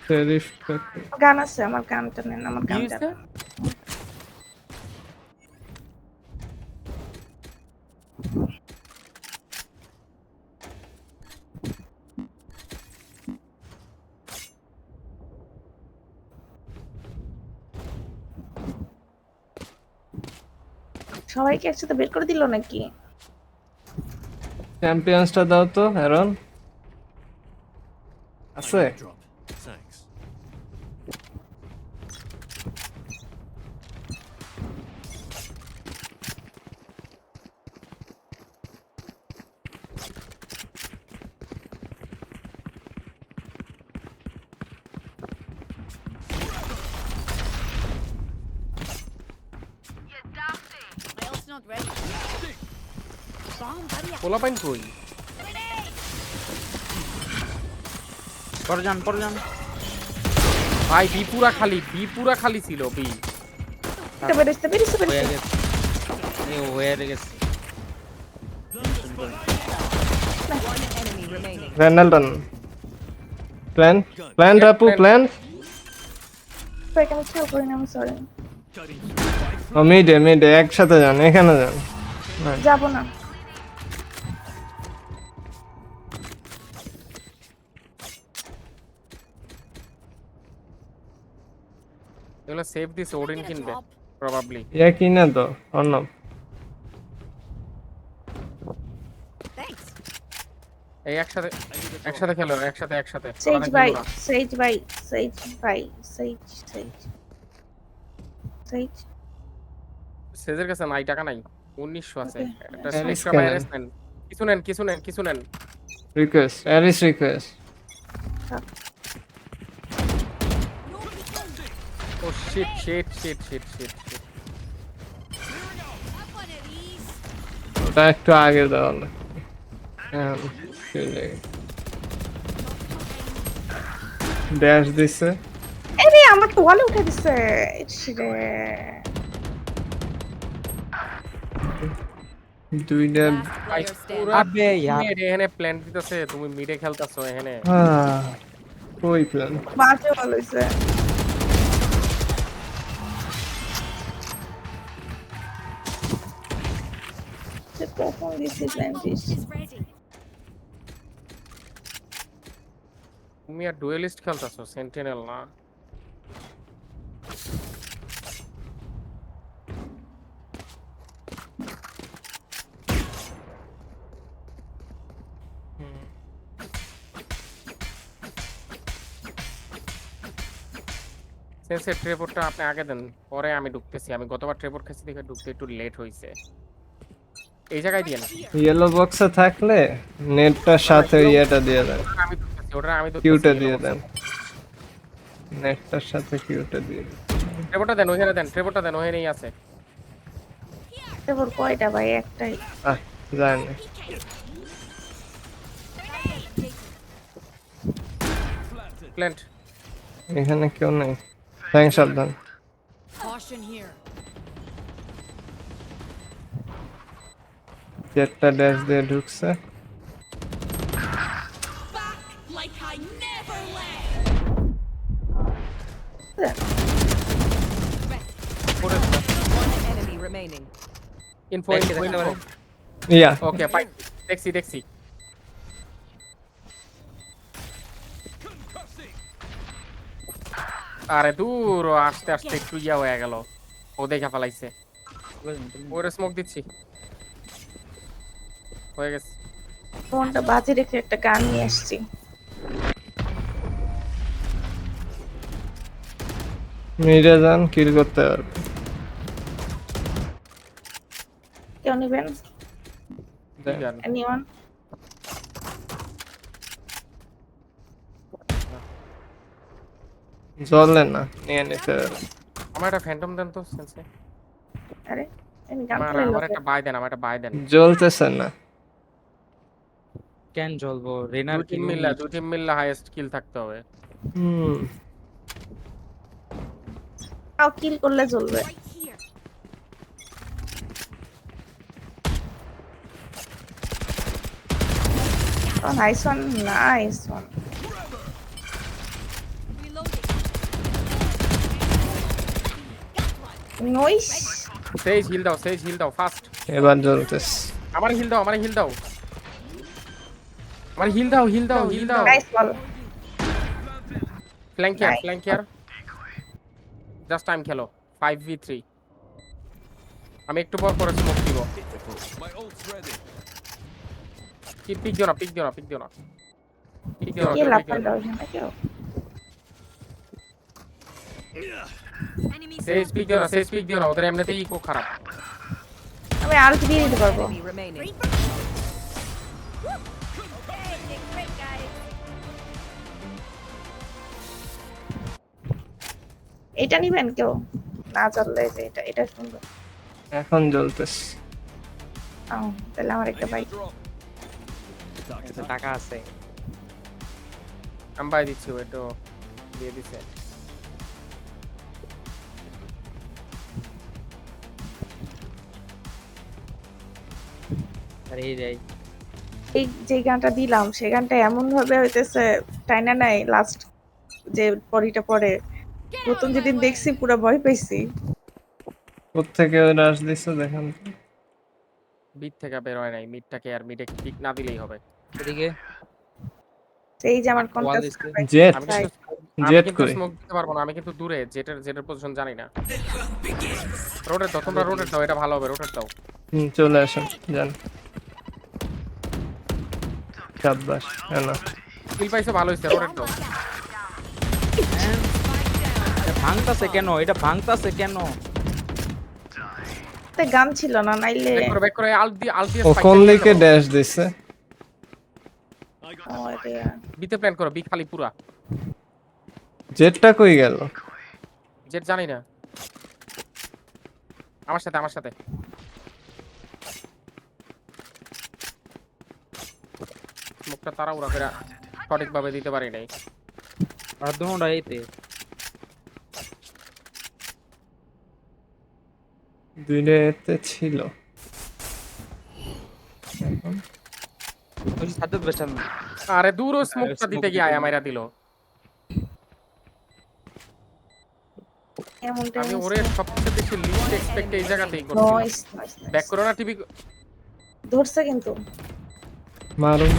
Sheriff গান আছে আমার গানটা নেন আমার গানটা সবাইকে একসাথে বের করে দিল নাকি চ্যাম্পিয়ন্সটা দাও তো হেরন আছে পোলা পাইন কই পরে যান ভাই বি পুরা খালি ছিল বি বেরেস্তে হয়ে গেছে এই হয়ে গেছে রেনাল্ডন প্ল্যান রাপু প্ল্যান আমি খেয়াল করি না আমি সরি ও মিডে একসাথে যান এখানে যান যাব না এগুলো সেভ দিস ওডিন কিনবে প্রবাবলি ইয়া কিনা তো অন্য এই একসাথে খেলো একসাথে সেজ ভাই সেজের কাছে নাই টাকা নাই 1900 আছে একটা Alice স্লিপটা কেন? ভাইরাস নেন কিছু নেন রিকোয়েস্ট অ্যারিস রিকোয়েস্ট ও শিট ওটা একটু আগে দেওয়া লাগবে ড্যাশ দিছে আরে আমার তো ওয়ালে উঠে দিছে ইসরে দুইটা আবে यार এখানে প্ল্যান দিতেছে তুমি মিডে খেলতাছো এখানে কই প্ল্যান বাজে ওয়াল হইছে সে কখন দিছে প্ল্যান্টিস তুমি আর ডুয়েলিস্ট খেলতাছো সেন্টিনেল না সেন্সের ট্রেপোর্টটা আপনি আগে দেন পরে আমি ঢুকতেছি আমি গতবার ট্রেপোর্ট খেয়েছি দেখে ঢুকতে একটু লেট হইছে এই জায়গায় দিয়েন ইয়েলো বক্সে থাকলে নেটটার সাথে ইয়েটা দিয়ে দেন আমি ঢুকতেছি ওটা আমি কিউটা দিয়ে দেন নেটটার সাথে কিউটা দিয়ে দেন ট্রেপোর্টটা দেন ওখানেই আছে তারপর কয়টা ভাই একটাই জানি প্ল্যান্ট এখানে কেউ নেই থ্যাঙ্কস সাবধান জেটটা ড্যাশ দিয়ে ঢুকছে ইনফো ইয়া ওকে ফাইন দেখছি আরে দূর আস্তে একটু ইয়া হয়ে গেল ও দেখা ফেলাইছে ওরে স্মোক দিচ্ছি হয়ে গেছে ফোনটা বাজে রেখে একটা গান নিয়ে আসছি মিডে যান কিল করতে পারবে কেউ নেবেন এনিওয়ান জ্বলে না নিয়ে নিতে পারবে আমার একটা ফ্যান্টম দেন তো সেন্সে আরে আমি গান আমার একটা বাই দেন জ্বলতেছে না কেন জ্বলবো রেনার দু টিম মিললে হাইয়েস্ট কিল থাকতে হবে তাও কিল করলে জ্বলবে Oh, nice one, nice one. Nice. সেজ হিল দাও ফাস্ট। এবার জ্বলতেছে। আমার হিল দাও, হিল দাও। Nice ball. Flank here. Just time খেলো। 5v3। আমি একটু পর করে স্মোক দিব। কি পিক দিও না। Ye la palla hoy, ¿no? Yo. সেজ পিক দিও না, ওদের এমনিতেই ইকো খারাপ। আমি আর কি দিয়ে দিতে পারবো। Enemy remaining. এটা নিবেন কেউ? না চললে যে এটা সুন্দর। এখন জ্বলতেছে। তাহলে আমার একটা বাইক। টাকা আছে। আমি বাই দিচ্ছি, ওইটা দিয়ে দিছে। আরে এই যাই। এই যে গানটা দিলাম সেই গানটা এমন ভাবে হইতেছে টাইনা নাই লাস্ট যে পরিটা পরে প্রথম যেদিন দেখছি পুরো ভয় পেয়েছি। কোত্থেকে রাশ দিছে দেখেন। বিট থেকে বের হয় নাই, মিডটাকে আর মিডে পিক না দিলেই হবে। এদিকে সেই যে আমার ওয়াল কন্টাক্ট দিচ্ছে। জেট আমি Right. জেট কিন্তু কই? স্মোক দিতে পারবো না, আমি কিন্তু দূরে জেটের পজিশন জানি না। রোটেট দাও, তোমরা রোটেট দাও, এটা ভালো হবে, রোটেট দাও। চলে আসেন যান। শাবাশ হ্যালো। কিল পাইছো, ভালো হইছে, রোটেট দাও। এটা ভাঙতাছে কেন? তে গান ছিল না নাইলে ব্যাক করে আল্ট দিয়ে ও কোন দিকে ড্যাশ দিছে? ওরে বিতে প্ল্যান করো, বি খালি পুরা। জেটটা কই গেল? জেট জানি না। আমার সাথে মুখটা তাড়াহুড়া করে সঠিকভাবে দিতে পারি নাই। আর দুটোটা এইতে। দুইটাতে ছিল। ওই সাথে বেশাল না। আরে দূর স্মোকটা দিতে গিয়ে আয়া মাইরা দিল। এমন আমি ওরে সবচেয়ে বেশি লিস্ট এক্সপেক্ট এই জায়গাতেই করছি। নয়েস ব্যাক করো না টিভি। ধরছে কিন্তু মারুন।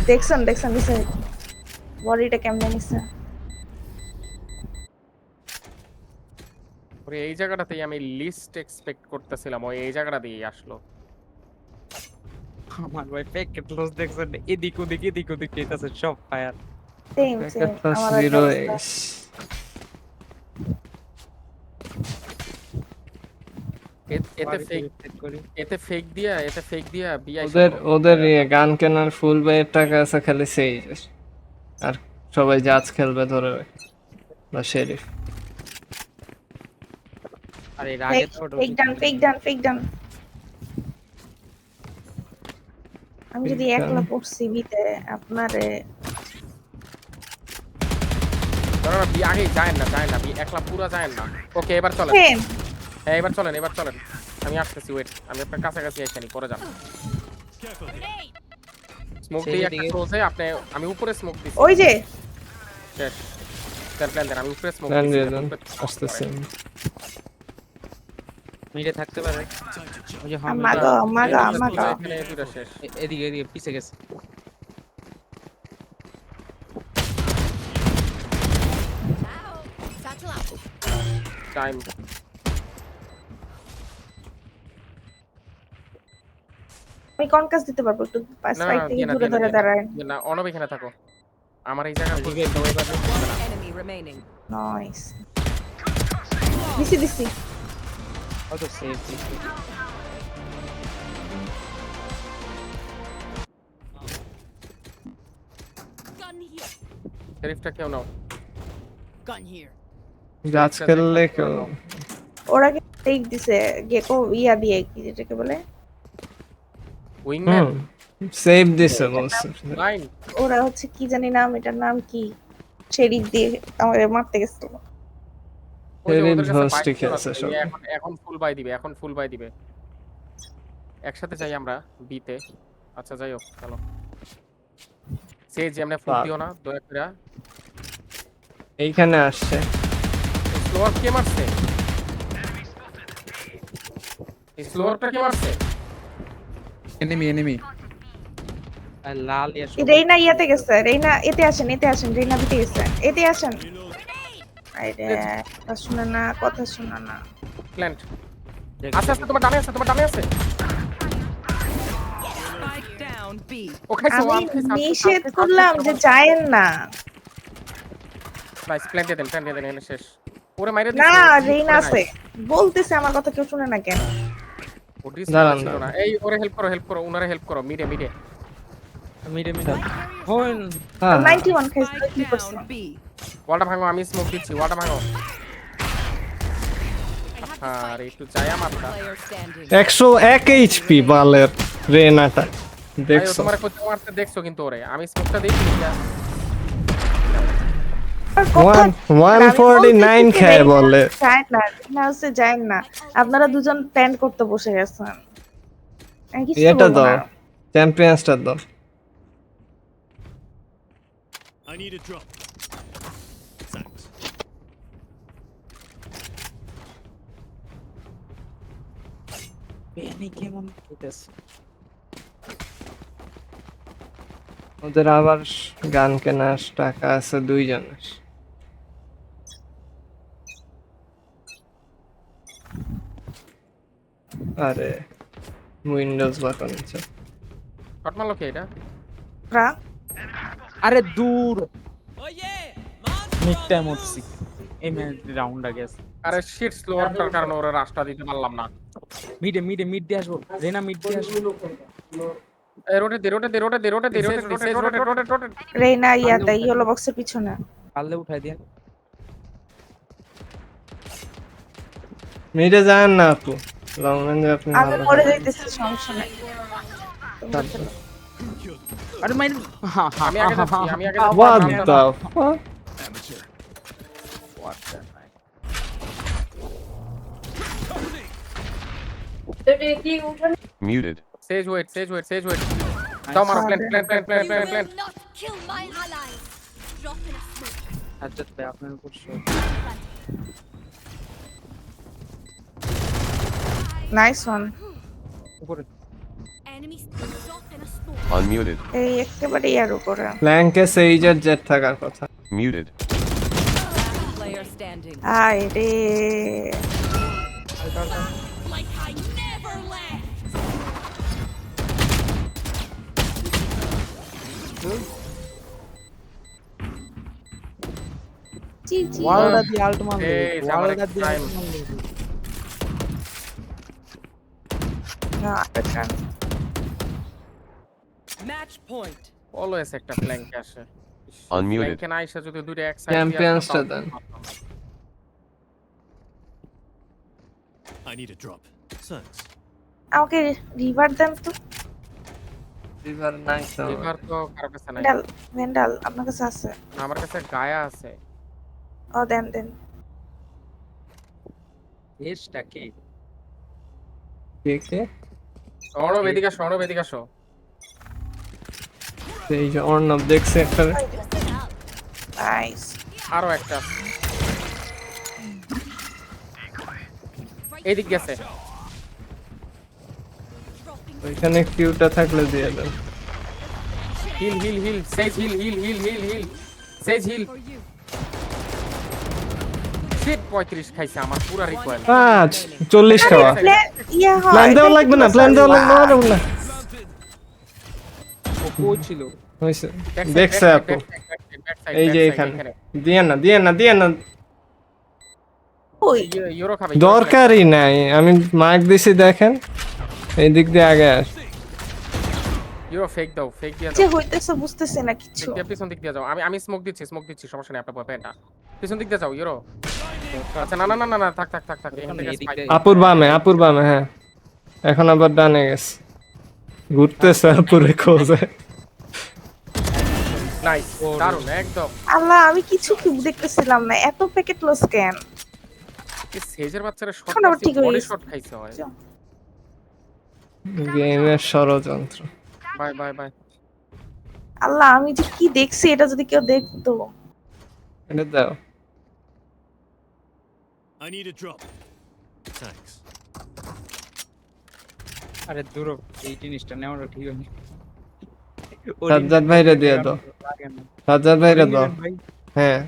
দেখছেন নিছে বডিটা কেমনে নিছে। ওরে এই জায়গাটাতেই আমি লিস্ট এক্সপেক্ট করতেছিলাম, ওই এই জায়গাটা দিয়ে আসলো। আমার ভাই প্যাকেট লস দেখছেন, এদিক ওদিক যেতেছে সব ফায়ার। সেম আমার জিরো এতে ফেক দিয়া বিআই ওদের গান কেনার ফুল বাইয়ের টাকা আছে খালি সেই আর সবাই জাজ খেলবে ধরে বা শেরিফ। আরে এর আগে ছোট ফেক ডান আমি যদি Fake একলা done. পড়ছি বিতে আপনারে ধরো বি আগে যায় না বি একলা পুরা যায় না। ওকে এবার চলেন, সেম হ্যাঁ এবার চলেন আমি আসতেছি, ওয়েট আমি আপনার কাছাকাছি আইছি, পরে যান। স্মোক দিয়ে একটা ক্লোজে আপনি, আমি উপরে স্মোক দিছি। ওই যে শেষ প্ল্যান দেন, আমি উপরে স্মোক প্ল্যান দিছি। দিয়ে দেন আসতেছে। মিডে থাকতে পারে। ওই যে আমাগো এখানে দুইটা শেষ। এদিকে পিছে গেছে। টাইম আমি কনকাস দিতে পারবো একটু পাঁচ না ফাইট থেকে দূরে ধরে দাঁড়ায় না, অনব এখানে থাকো। আমার এই জায়গা Enemy remaining. নাইস দিছি কত সেফ। শেরিফটা কেউ নাও। জাজ খেললে কেউ ওরা কি টেক দিছে গেকো ইয়া দিয়ে কি যেটাকে বলে উইংম্যান সেভ দিছে বলছে। লাইন ওরা হচ্ছে কি জানি নাম, এটার নাম কি, শেরিফ দিয়ে আমারে মারতে গেছিল। শেরিফ হোস্টিক আছে সব। এখন ফুল বাই দিবে একসাথে যাই আমরা বিতে। আচ্ছা যাই হোক চলো সেজ এমনি ফুল বাহ। দিও না দয়া করে এইখানে আসছে। স্লোয়ার কে মারছে স্লোয়ারটা কে মারছে এনিমি আর লাল ইয়া সবুজ। রেইনা ইয়াতে গেছে, রেইনা এতে আসেন, রেইনা দিতে গেছে, এতে আসেন। আরে কথা শুনে না, কথা শুনে না। প্ল্যান্ট আস্তে আস্তে তোমার ডানে আছে Spike down B. ও খাইছে আমি ওয়ান খাইছে নিষেধ করলাম যে যায়েন না। নাইস প্ল্যান্ট দেন এনে শেষ ওরে মাইরে না দিছে রেইনা আছে, বলতেছে আমার কথা কেউ শুনে না কেন? ও ডিস দাঁড়ান, ছিল না এই ওরে হেল্প করো উনারে হেল্প করো মিডে মিডে হোন হ্যাঁ 91 খাইছে, Spike কি করছে? down B. ওয়ালটা ভাঙো আমি স্মোক দিচ্ছি ওয়ালটা ভাঙো আরে একটু যায় মারতা Player standing. 101 এইচপি বালের রেনাটা আইও দেখছো। তোমার কত মারতে দেখছো কিন্তু ওরে আমি স্মোকটা দেখি না আর কথা 149 খায় বলে। যায় না, রেইনা হচ্ছে যায়েন না। আপনারা দুজন প্যান্ট করতে বসে গেছেন। আমি কিছু এটা বলবো দাও, না। চ্যাম্পিয়ন্সটা দাও। I need a drop. Thanks. বেনি কেমন খেতেছে ওদের আবার গান কেনার টাকা আছে দুইজনের। আরে উইন্ডোজ বাটন আছে। শট মারলো কে এটা রা, আরে দূর মিডটা মরছি এই রাউন্ডটা গেছে আরে শিট স্লোয়ারটার কারণে ওরে রাস্তা দিতে পারলাম না মিড দিয়ে আসবো রেনা মিড দিয়ে আসবো এই রোটে দে রেইনা ইয়াতে ইয়েলো বক্সের পিছনে। পারলে উঠাই দিয়ে মিডে যান না আপু, লং রেঞ্জে আপনি আমি ভালো পরে খেলেন। যাইতেছি, সমস্যা নাই। তোমরা চলো। আরে মাইর আমি আগে যাচ্ছি আমি আগে What যাচ্ছি। the fuck? Amateur. Muted. Sage wait দাও মারো plan Not kill my allies. Drop in a smoke. আচ্ছা ভাই আপনার উপর শো নাইস ওয়ান। উপরে Enemies drop in a smoke. Unmuted. এই একেবারে ইয়ার উপরে। ফ্ল্যাঙ্কে সেইজের জেট থাকার কথা। Muted. Player standing. আয় রে, Like I never left. জি জি। ওয়ালটা দিয়ে আল্ট মারলো এই যে আমার ওয়ালটা দিয়ে time. আল্ট মারলো না, এটা Match point. অলওয়েজ একটা ফ্ল্যাঙ্ক আসে Unmuted. ফ্ল্যাঙ্কে না এসে যদি দুইটা এক সাইড চ্যাম্পিয়ন্সটা দেন। I need a drop. Thanks. আমাকে রিভার দেন তো। রিভার নাই তো। এবার তো কারো কাছে নাই ভেন্ডাল, ভেন্ডাল আপনার কাছে আছে? আমার কাছে গায়া আছে ও দেন দেন। এসটা কি কে কে? সরব এদিকে আসো এই যে অর্ণব দেখছে একটা। নাইস। আরো একটা এদিক গেছে ওইখানে কিউটা থাকলে দিয়ে দেন। হিল সেজ হিল শিট 35 খাইছে আমার পুরা রিকয়েল 40 খাওয়া। ইয়া হয়। প্ল্যান দেওয়া লাগবে না, প্ল্যান দেওয়া লাগবে না। ও কই ছিল হইছে দেখছে আপু, এই যে এখানে। দিয়ে না ওই ইউরো খাবে দরকারই নাই, আমি মার্ক দিছি দেখেন এই দিক দিয়ে আগে আস। ইউরো ফেক দিয়ে যে দাও হইতেছে বুঝতেছি না কিছু। পিছন দিক দিয়ে যাও আমি স্মোক দিচ্ছি সমস্যা নেই আপনার বয়ফ্রেন্ড পিছন দিক দিয়ে যাও ইউরো আচ্ছা না থাক এখান থেকে spike। আপুর বামে হ্যাঁ। এখন আবার ডানে গেছে, ঘুরতেছে আপুরে খোঁজে। নাইস দারুন একদম আল্লাহ, আমি কিছু কি দেখতেছিলাম না, এত প্যাকেট লস কেন? এই সেজের বাচ্চারা শট এখন আবার ঠিক হয়ে বডি গেছে। শট খাইছে হয় গেমের ষড়যন্ত্র। Bye bye bye. আল্লাহ আমি যে কি দেখছি এটা যদি কেউ দেখতো। এটা দাও। I need a drop. Thanks. আরে দূর হ, এই জিনিসটা নেওয়াটা ঠিক হয়নি। সাজ্জাদ ভাইরে দিয়ে দাও। লাগে না। সাজ্জাদ ভাইরে দাও। নিবেন ভাই? হ্যাঁ।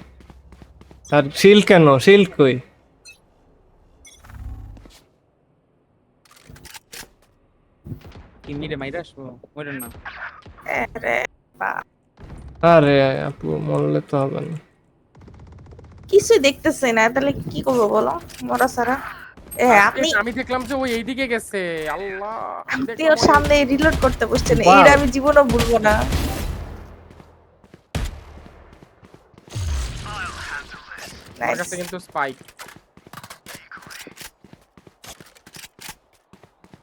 আর শিল কেন? শিল কই? কি মিরে মাইরা আসবো? মরেন না। আরে বাপ, আরে আপু মরলে তো হবে না। কিছুই দেখতেছে না, তাহলে কি করবো বলো মরা ছাড়া? আপনি আমি দেখলাম যে ওই এইদিকে গেছে। আল্লাহ, আমি আপনি দেখলাম ওর সামনে রিলোড করতে বসছেন, Wow. এটা আমি জীবনও ভুলবো না। আমার Nice. কাছে কিন্তু স্পাইক।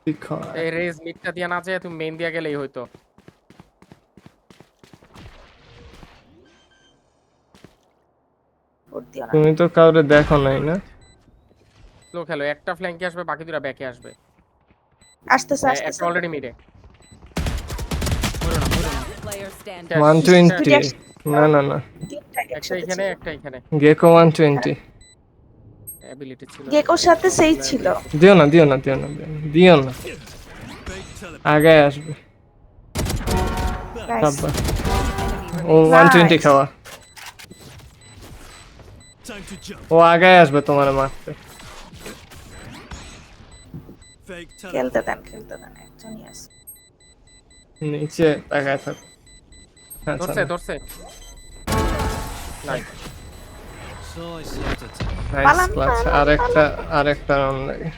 ঠিক হয়। এই রেজ মিডটা দিয়ে না যায়, তুমি মেইন দিয়া গেলেই হয়তো। ভোট দিও না। তুমি তো কাউরে দেখো নাই না? স্লো খেলো, একটা ফ্ল্যাঙ্কে আসবে, বাকি দুটো ব্যাকে আসবে। আসতেছে একটা আসতেছে। অলরেডি মিডে। Last player standing. 120 না না না তিনটা একটা একসাথে এখানে, ছিল। একটা এখানে। গেকো 120 অ্যাবিলিটি ছিল। গেকোর সাথে সেই ছিল। দিও না দিও না দিও না দিও না Fake teleport. আগে আসবে Nice. সাব্বা ও 120 খাওয়া Time to jump. ও আগে আসবে তোমার মারতে Fake teleport. খেলতে দেন একজনই আছে। নিচে তাকায় থাক ধরছে ধরছে। নাই, So I slept at পালান, ক্লাস পালান, আরেকটা রাউন্ড লাগে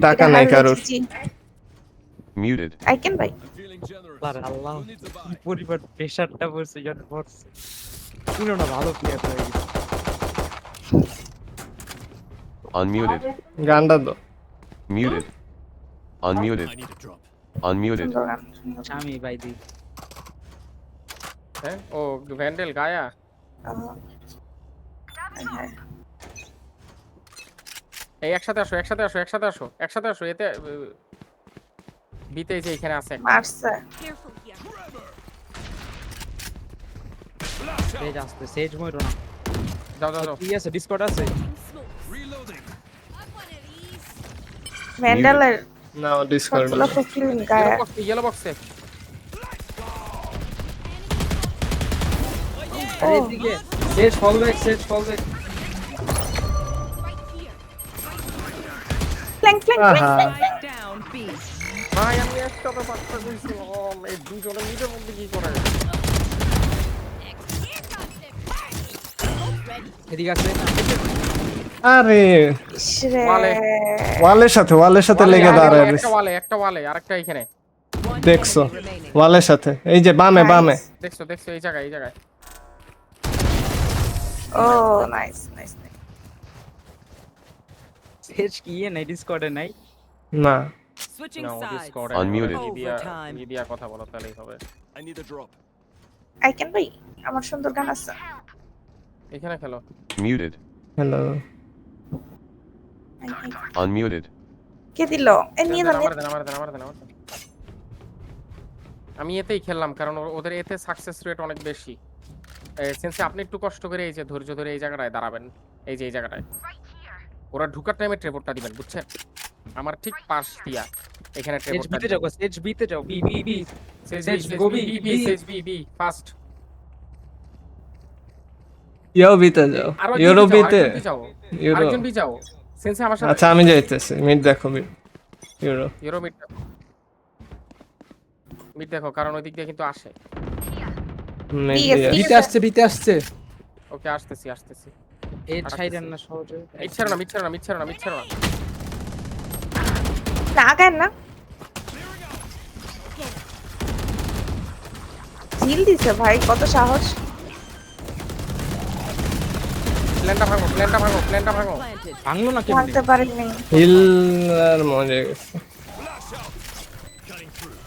টাকা নাই কারোর Muted. I can buy. আল্লাহ আল্লাহ, কি পরিবার প্রেসারটা পড়ছে যখন পড়ছে। পুরো না ভালো প্লেয়ার হয়ে গেছে। Unmuted. গানটা দাও Muted. Unmuted. I need a drop. Unmuted. সুন্দর গান, সুন্দর গান। আমি ভাই দি হ্যাঁ ও ভ্যান্ডেল গায়া। হ্যাঁ। এই একসাথে আসো, একসাথে আসো, একসাথে আসো, একসাথে আসো। এতে বিতে যে এখানে আছে একটা। মারছে। Careful here. সেজ আসতে, সেজ মইরো না। যাও যাও যাও। কি আছে, ডিসকর্ড আছে? Smoke. Reloading. I'm one of these. ভ্যান্ডালের নাও ডিসকর্ড সবগুলো ফুলফিলিং গায়ে। ইয়েলো বক্সে। ও এদিকে Sage fall back, Sage fall back. Right here. Flank flank আহা Spike down B. ভাই আমি একসাথে পাঁচটা কইছিলাম, এই দুজনে মিডের মধ্যে কি করে? Here comes the party. Smoke ready. এদিকে আছে। আরে ইসরে। ওয়ালে। ওয়ালের সাথে লেগে দাঁড়ায় একটা রয়েছে ওয়ালে, একটা ওয়ালে, আরেকটা এখানে। One দেখছো enemy remaining. ওয়ালের সাথে এই যে বামে বামে দেখছো দেখছো, এই জায়গায়, এই জায়গায়। ও নাইস নাইস। সেজ কি নাই ডিসকর্ডে নাই? না Switching না, ও sides. Discord-এ Unmuted. Overtime. মিডিয়া কথা বলো তাহলেই হবে। I need a drop. I can by. আমার সুন্দর গান আছে। এখানে খেলো। Muted. Hello Unmuted. কে দিল? এ নিয়ে দেন, যান। আমার দেন, আমার দেন, আমার দেন, আমার দেন। আমি এতেই খেললাম কারণ ওদের এতে সাকসেস রেট অনেক বেশি। সিন্সে আপনি একটু কষ্ট করে এই যে ধৈর্য ধরে এই জায়গাটায় দাঁড়াবেন, এই যে এই জায়গাটায় ওরা ঢুকার টাইমে ট্রেপোর্টটা দিবেন, বুঝছেন? আমার ঠিক পাশ দিয়া এখানে সেজ ট্রেপোর্টটা বিতে যাও, সেজ বিতে যাও। B B B. Sage go B B. Sage B fast. You বিতে যাও ইউরো বিতে ইউরো আরেকজন বি যাও। সিন্সে আমার সাথে আচ্ছা আমি যাইতেছি মিড দেখো ইউরো ইউরো মিড দেখো, কারণ ওই দিক দিয়ে কিন্তু আসে। মিড ঠিক আছে, দিয়ে ঠিক আছে। বিতে আসছে। ওকে আসতেছি আসতেছি। এই ছাইরেন না সহজে। মিড ছাড়ো না, মিড ছাড়ো না, মিড ছাড়ো না, মিড ছাড়ো না। না আগান না। ঝিল দিছে ভাই, কত সাহস। প্ল্যানটা ভাঙো, প্ল্যানটা ভাঙো, প্ল্যানটা ভাঙো। Planted. ভাঙলো না কেমনে? ভাঙতে পারিনি। হিল আর মরে গেছে Cutting through.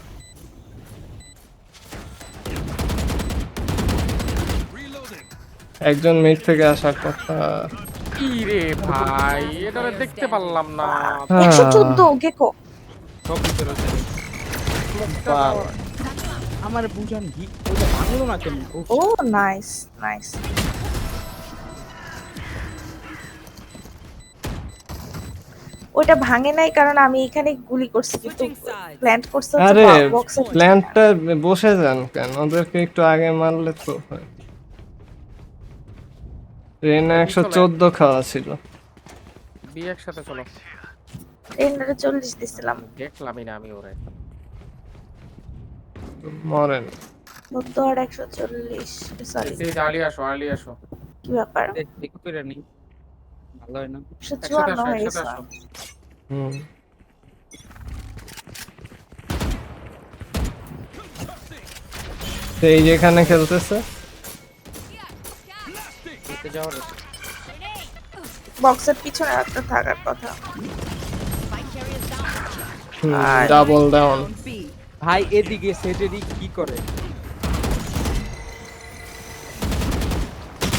Reloading. একজন মিড থেকে আসার কথা কি রে ভাই, এটা দেখতে পারলাম না। হ্যাঁ। 114 গেকো। সব ভিতরে আছে। স্মোকটা বাহ। আমার বুঝান ওইটা ভাঙলো না কেন? ও নাইস নাইস। ওইটা ভাঙে নাই কারণ আমি এখানে গুলি করছি, কিন্তু Switching sides. প্ল্যান্ট করছে আরে বক্সের প্ল্যান্টটা বসে যান কেন, ওদেরকে একটু আগে মারলে তো হয়। রেনা 114 খাওয়া ছিল। বি একসাথে চলো। ট্রেনারে 40 দিছিলাম। দেখলামই না আমি ওরে। মরেন 72 আর 140, সরি এই যে আলি আসো। কি ব্যাপার, ঠিক করে নি ভালো হয় না। 154 হয়ে একসাথে গেছে। আসো। হুম তো এই যেখানে খেলতেছে খেলতে যাওয়ার বক্সের পিছনে একটা থাকার কথা। Double down. Down B. ভাই এদিকে সেটেরই কি করে?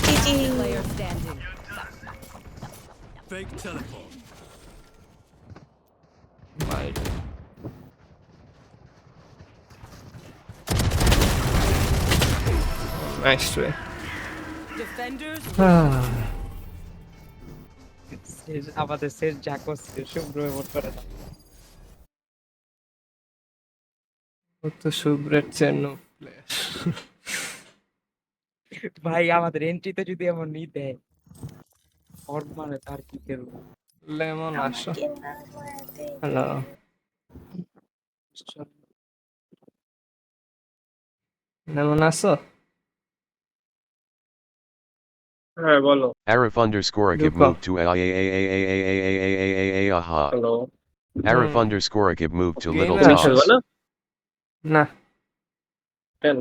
জিজি Player standing. Fake teleport. Nice tray. Defenders. আমাদের শেষ যা করছে শুভ্র ভোট করে না। ও তো শুভ্রের চেন্ন প্লেয়ার। ভাই আমাদের এন্ট্রিতে যদি এমন নি দেয় ওর মানে তার কি করবো? লেমন আসো। আমাকে না মারতে। হ্যালো লেমন আসো। হ্যাঁ বলো। Arif underscore Akib Luka. moved to aha. Hello Arif underscore Akib moved to Okay, Little না, Talks. খেলবো না কেন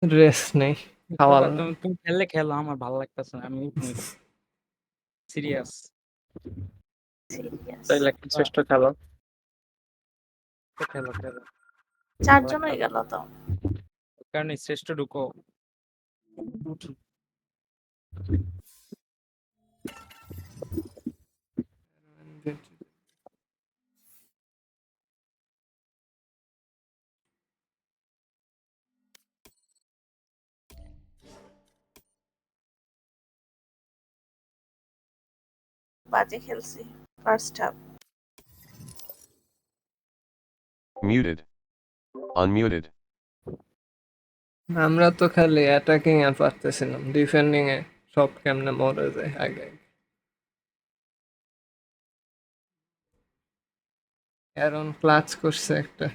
রেস নেই খাওয়া তুমি খেললে খেলো, আমার ভালো লাগতেছে না, আমি সিরিয়াস। সিরিয়াস তাইলে একটা চেষ্টা খেলো। খেলো 4 জন হয়ে গেল তো। কারণ শ্রেষ্ঠ ঢুকো। বাজে খেলছি ফার্স্ট হাফ। Muted. Unmuted. আমরা তো খালি অ্যাটাকিং এ পারতেছিলাম, ডিফেন্ডিং এ সব কেমনে মরে যায় আগে। অ্যারন ক্লাচ করছে একটা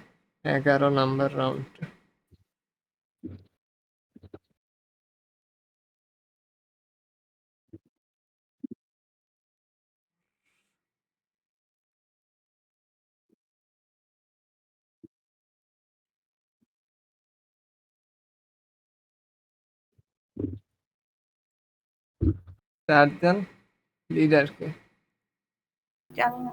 11 নাম্বার রাউন্ড। চারজন লিডারকে জানি না।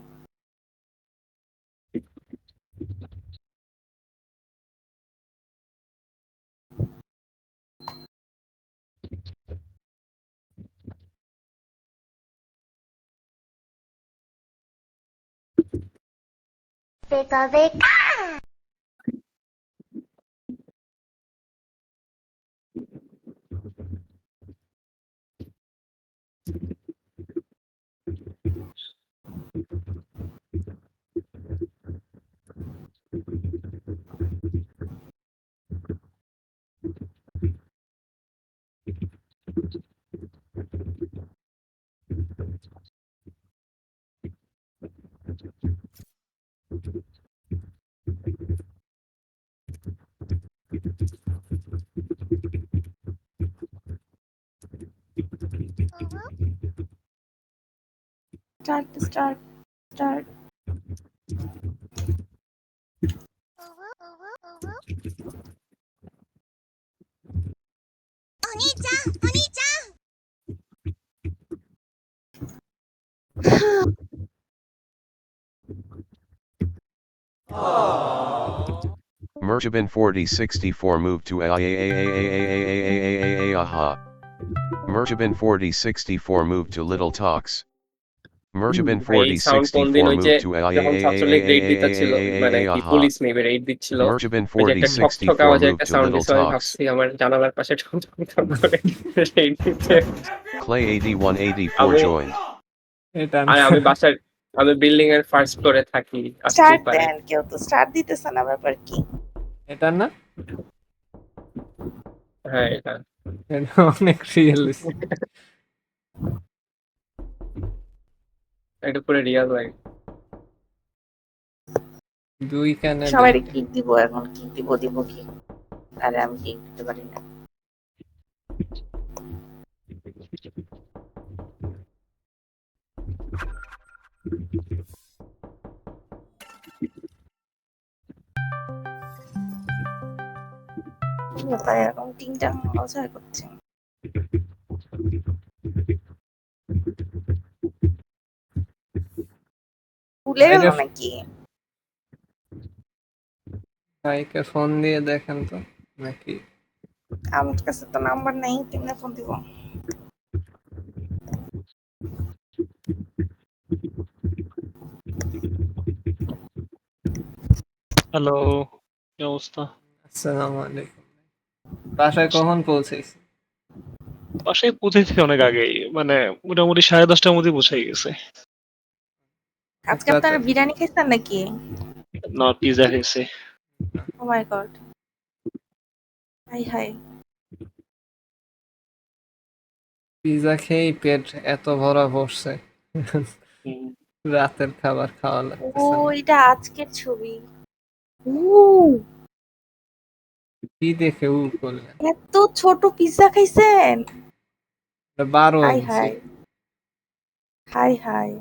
Start Merchabin 4064 moved to aha. Merchabin 4064 moved to Little Talks. Merjabin এই সাউন্ড কোন দিন 4064 ওই যে moved to যখন ছাত্রলীগ রেড দিতেছিল মানে কি পুলিশ মেবি রেড দিচ্ছিল Merjabin ওই যে একটা ঠক ঠক 4064 আওয়াজে moved একটা to সাউন্ড Little দিছে আমি Talks. ভাবছি আমার জানালার পাশে ঠক ঠক ঠক করে রেড দিচ্ছে Clay AD184 আমি joined. এটা আর আমি বাসার আমি বিল্ডিং এর ফার্স্ট ফ্লোরে থাকি আসতেই স্টার্ট পারে দেন, কেউ তো স্টার্ট দিতেছে না, ব্যাপার কি? এটা না, হ্যাঁ এটা এটা অনেক রিয়েলিস্টিক। এটা পুরো রিয়েল লাগে 2 কানে সবাই 2টা। কিক দিব, এখন কিক দিব কি? আরে আমি কিক দিতে পারি না। কি ব্যাপার, এরকম তিনটা মজা করছে। ভুলে গেল বাইরে নাকি? ভাইকে ফোন দিয়ে দেখেন তো নাকি। আমার কাছে তো নাম্বার নেই, কেমনে ফোন দিব? হ্যালো, কি অবস্থা? আসসালামু আলাইকুম। বাসায় কখন পৌঁছেছি? বাসায় পৌঁছেছি অনেক আগেই, মানে মোটামুটি 10:30টার মধ্যে পৌঁছাই গেছে। আজকে আপনারা বিরিয়ানি খেয়েছেন নাকি? না, পিজা খেয়েছে। ও মাই গড, হাই হাই। পিজা খেয়েই পেট এত ভরা পড়ছে, হুম, রাতের খাবার খাওয়া ও লাগতেছে না। এটা আজকের ছবি। ও কি দেখে উ করলেন? এত ছোট পিজ্জা খাইছেন? 12 hi inch. Hi hi hi.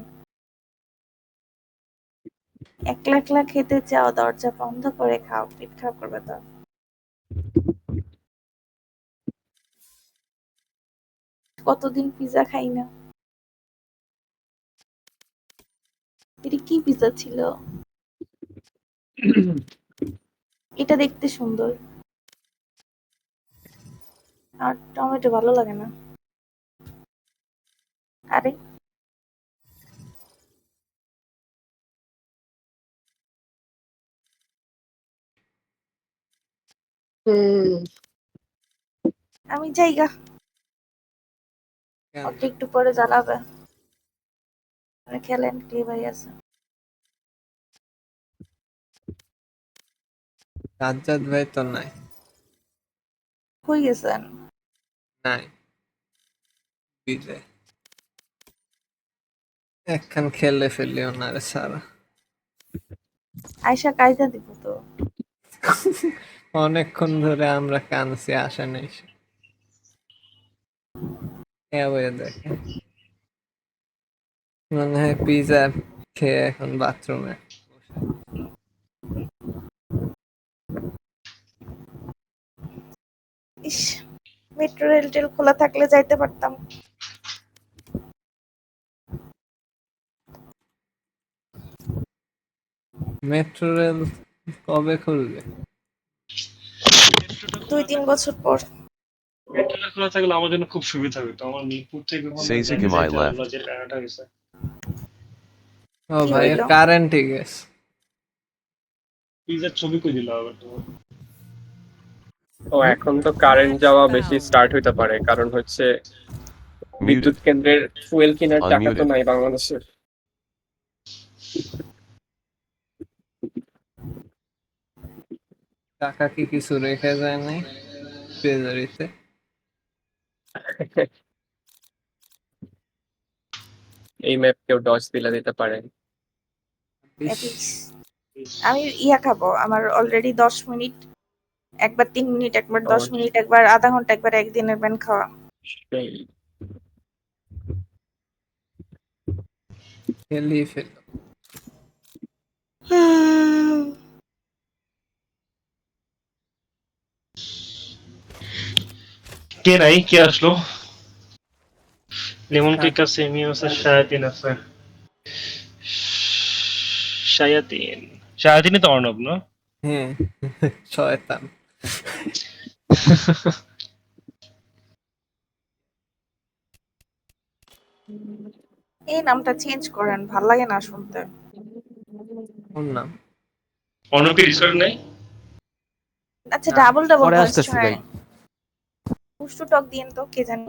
একলা একলা খেতে চাও, দরজা বন্ধ করে খাও, পেট খারাপ করবে তো। কতদিন পিজ্জা খাই না। এটা কি পিজ্জা ছিল? এটা দেখতে সুন্দর, আর টমেটো ভালো লাগে না। আরে আমি যাইগা, কেন? ওকে একটু পরে জ্বালাবে। খেলেন, ক্লে ভাই আছে। সাজ্জাদ ভাই তো নাই। কই গেছেন? নাই পিজা একখান খেলে ফেলি ওনারে সারা। আয়সা কায়দা দিব তো। অনেকক্ষণ ধরে আমরা কানছি, আসে নাই সে। দেখে মনে হয় পিজা খেয়ে এখন বাথরুমে। ইস, মেট্রো রেল টেল খোলা থাকলে যাইতে পারতাম। মেট্রো রেল কবে খুলবে? 2-3 বছর পর। মেট্রোটা খোলা থাকলে আমার জন্য খুব সুবিধা হতো। আমার মিরপুর থেকে Sazek am I left? যে প্যারাটা হয়েছে। ও কি ভাই, হইলো? কারেন্টই গেছে। পিজার ছবি কই দিল আবার তো? ও এখন তো কারেন্ট যাওয়া বেশি স্টার্ট হইতে পারে কারণ হচ্ছে বিদ্যুৎ Muted. কেন্দ্রের ফুয়েল কেনার টাকা তো Unmuted. নাই বাংলাদেশের টাকা কি কিছু রেখে যায় নাই ট্রেজারিতে? এই ম্যাপ কেউ ডজ দিলে দিতে পারে At least আমি ইয়া খাবো, আমার অলরেডি 10 মিনিট, একবার 3 মিনিট, একবার 10 মিনিট, একবার আধা ঘন্টা, একবার একদিনের ব্যান খাওয়া। সেই খেলিয়ে ফেল। কে নাই, কে আসলো? লেমন কেক আছে, এমি আছে, শায়াতিন আছে। শায়াতিনই তো অর্ণব, না? হ্যাঁ, শয়তান। এই নামটা চেঞ্জ করেন, ভাল লাগে না শুনতে। ওর নাম অন্য কি রিসোর্ট নেই? আচ্ছা ডাবল ডাবল পরে ভয়েস আসতেছি ভাই। পুশ টু টক দিয়েন তো, কে জানি।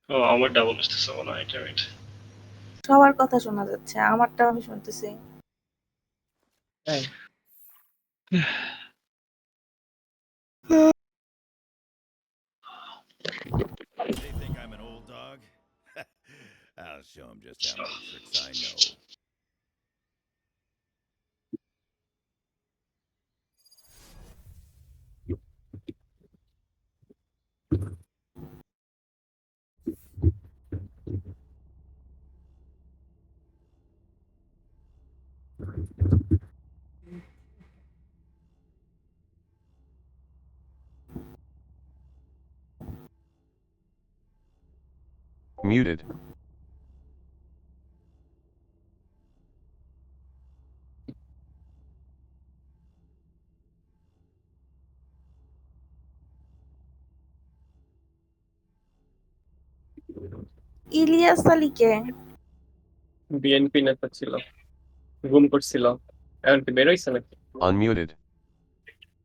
ও আমার ডাবল আসতেছে মনে হয়, এটা wait। সবার কথা শোনা যাচ্ছে, আমারটা আমি শুনতেছি। They think I'm an old dog? I'll show them just how many tricks I know. Muted. Ilias Ali কে? বিএনপি নেতা ছিল, গুম করছিল, এখন কি বেরোইছে নাকি? Unmuted.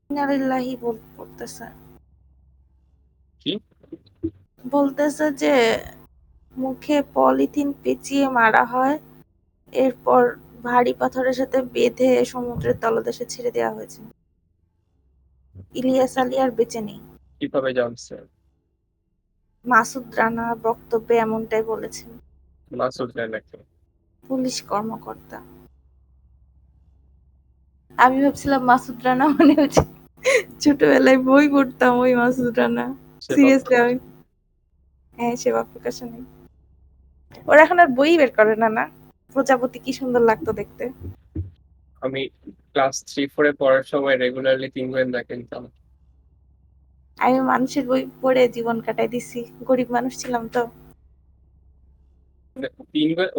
ইন্নালিল্লাহি বলতেছে, কি বলতেছে যে মুখে পলিথিন পেঁচিয়ে মারা হয়, এরপর ভারী পাথরের সাথে বেঁধে সমুদ্রের তলদেশে ছেড়ে দেওয়া হয়েছে। ইলিয়াস আলী আর বেঁচে নেই। কিভাবে জানছে? মাসুদ রানা বক্তব্যে এমনটাই বলেছেন মাসুদ রায় নাকি? পুলিশ কর্মকর্তা। আমি ভাবছিলাম মাসুদ রানা মানে হচ্ছে ছোটবেলায় বই পড়তাম ওই মাসুদ রানা। সেবা সিরিয়াসলি আমি, হ্যাঁ সেবা প্রকাশনী। ওরা এখন আর বই বের করে না। না, প্রজাপতি কি সুন্দর লাগতো দেখতে। আমি ক্লাস 3-4 পড়ার সময় রেগুলারলি 3 গোয়েন্দা কিনতাম। আমি মানুষের বই পড়ে জীবন কাটাই দিছি, গরিব মানুষ ছিলাম তো।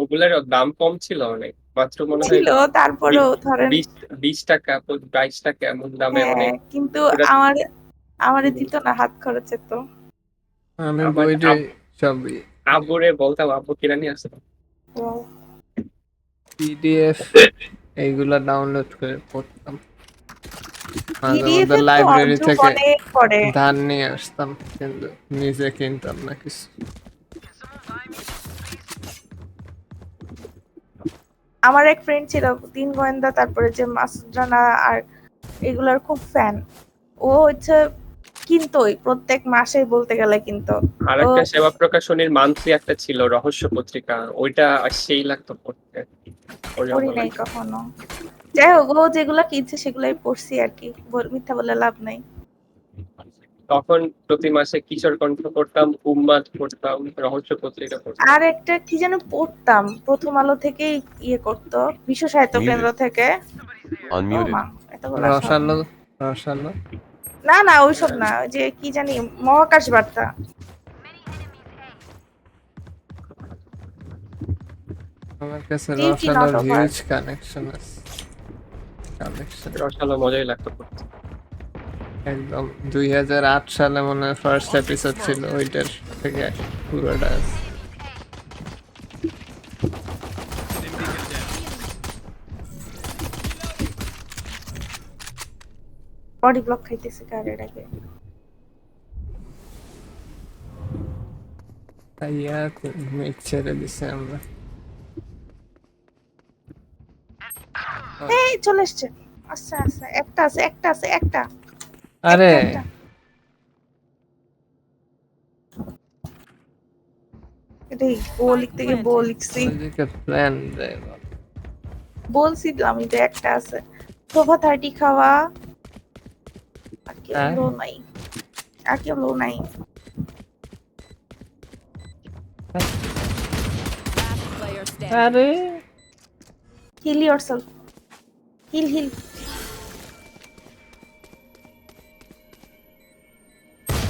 ওগুলার দাম কম ছিল অনেক, মাত্র মনে হয় ছিল, তারপরেও ধরেন 20 টাকা 22 টাকা এমন দামে অনেক। হ্যাঁ, কিন্তু ওটা আমারে দিত না হাত খরচে তো। আমি আমার বইটি সবই আব্বুরে বলতাম, আব্বু কিনে নিয়ে আসতো। ও, পিডিএফ এইগুলা ডাউনলোড করে পড়তাম, মাঝে PDF মধ্যে এর তো লাইব্রেরি যুগ থেকে অনেক পরে। ধার নিয়ে আসতাম, কিন্তু নিজে কিনতাম না কিছু। আমার এক ফ্রেন্ড ছিল 3 গোয়েন্দা, তারপরে যে মাসুদ রানা আর এগুলার খুব ফ্যান। ও হচ্ছে কিনতোই প্রত্যেক মাসে বলতে গেলে, কিন্তু আর একটা সেবা প্রকাশনীর মান্থলি একটা ছিল রহস্য পত্রিকা, ওইটা সেই লাগতো পড়তে। ওই পড়ি আমলে। নাই কখনো। যাই হোক, ও যেগুলা কিনছে সেগুলাই পড়ছি আর কি, মিথ্যা বলে লাভ নাই। তখন প্রতি মাসে কিশোর কণ্ঠ পড়তাম, উম্মাদ পড়তাম, রহস্য পত্রিকা পড়তাম। আর একটা কি যেন পড়তাম, প্রথম আলো থেকে ইয়ে করতো, বিশ্ব সাহিত্য কেন্দ্র থেকে। ও Unmuted. মা, এতগুলা সব। রসালো রসালো না না, ওইসব না, ওই যে কি জানি মহাকাশ বার্তা। আমার কাছে Duty রসালোর not over. Huge connection আছে, রসালো মজাই লাগতো পড়তে। একদম 2008 সালে মনে হয় ফার্স্ট এপিসোড ছিল, ওইটার থেকে পুরোটা আছে। বডি ব্লক খাইতেছে কারের আগে। তাই আর মেক ছেড়ে দিছে আমরা। এই চলে এসছে, আচ্ছা আচ্ছা, একটা আছে একটা আছে একটা। আরে একটা। এটাই বল লিখতে গিয়ে বল লিখছি, ওইদিকে প্ল্যান দেয় বাবা। বলছিলাম যে একটা আছে। সোফা 30 খাওয়া, আর কেউ হ্যাঁ? লো নাই, আর কেউ লো নাই। Last player standing. আরে হিল ইয়োরসেলফ, হিল হিল।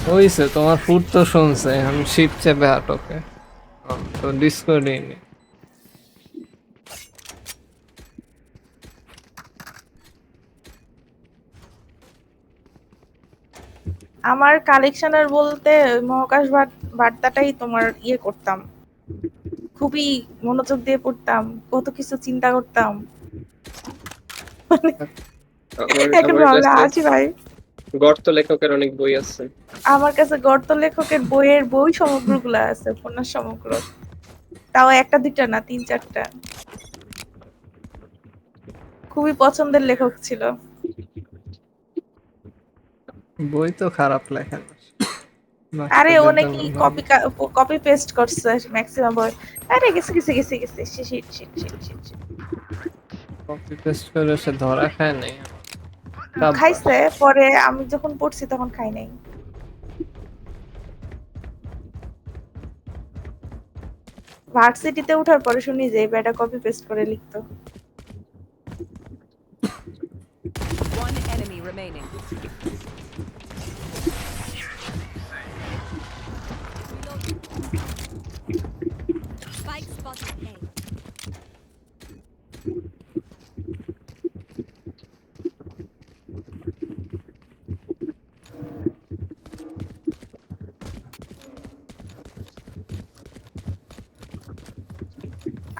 হইছে, তোমার ফুট তো শুনছে, এখন শিপ চেপে হাঁটোকে তো ডিসকর্ডই নেই। আমার কালেকশনের বলতে মহাকাশ বার্তাটাই তোমার ইয়ে করতাম, খুবই মনোযোগ দিয়ে পড়তাম, কত কিছু চিন্তা করতাম। একটা আমার প্রবলেম কাছে আছে ভাই, গর্ত লেখকের অনেক বই আছে। আমার কাছে গর্ত লেখকের বই সমগ্রগুলো আছে, উপন্যাস সমগ্র, তাও একটা দুইটা না, 3-4টা। খুবই পছন্দের লেখক ছিল। বই তো খারাপ লেখা না। আরে ও বাচ্চাদের নাকি জন্য ভালো। কপি পেস্ট করছে ম্যাক্সিমাম বই। আরে গেছে গেছে গেছে গেছে shit shit shit shit shit. Copy paste করে সে ধরা খায় নাই। খাইছে, পরে আমি যখন পড়ছি তখন খাই নাই। ভার্সিটিতে ওঠার পরে শুনি যে বেটা কপি পেস্ট করে লিখতো। One enemy remaining. Spike spotted A.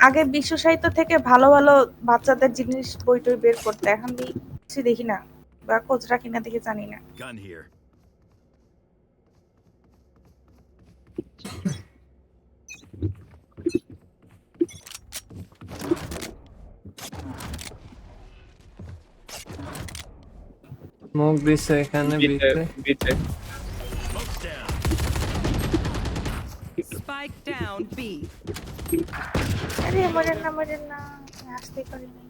আগে বিশ্ব সাহিত্য থেকে ভালো ভালো বাচ্চাদের জিনিস বই টই বের করতে, এখন কিছু দেখি না বা খোঁজ রাখি না, দেখে জানি না। Gun here. মুখ দিছে এখানে বিতে বিতে। বিতে Smoke's down. Spike down B. আরে মরেন না, আমি আসতে পারি না।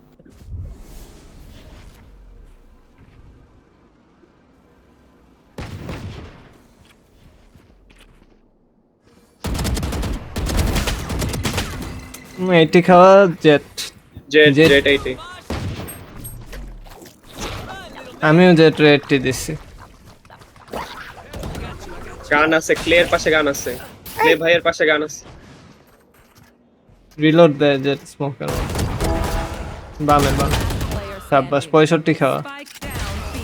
এটি খাওয়া জেট। Jet jet. জেট এইটি। আমিও জেট রেডটি দিছি। গান আছে, ক্লের পাশে গান আছে, ক্লে ভাইয়ের পাশে গান আছে। রিলোড দেয় জেট স্মোকের মধ্যে। বামে বামে। Player সাব্বাস standing. 65 খাওয়া। Spike down B.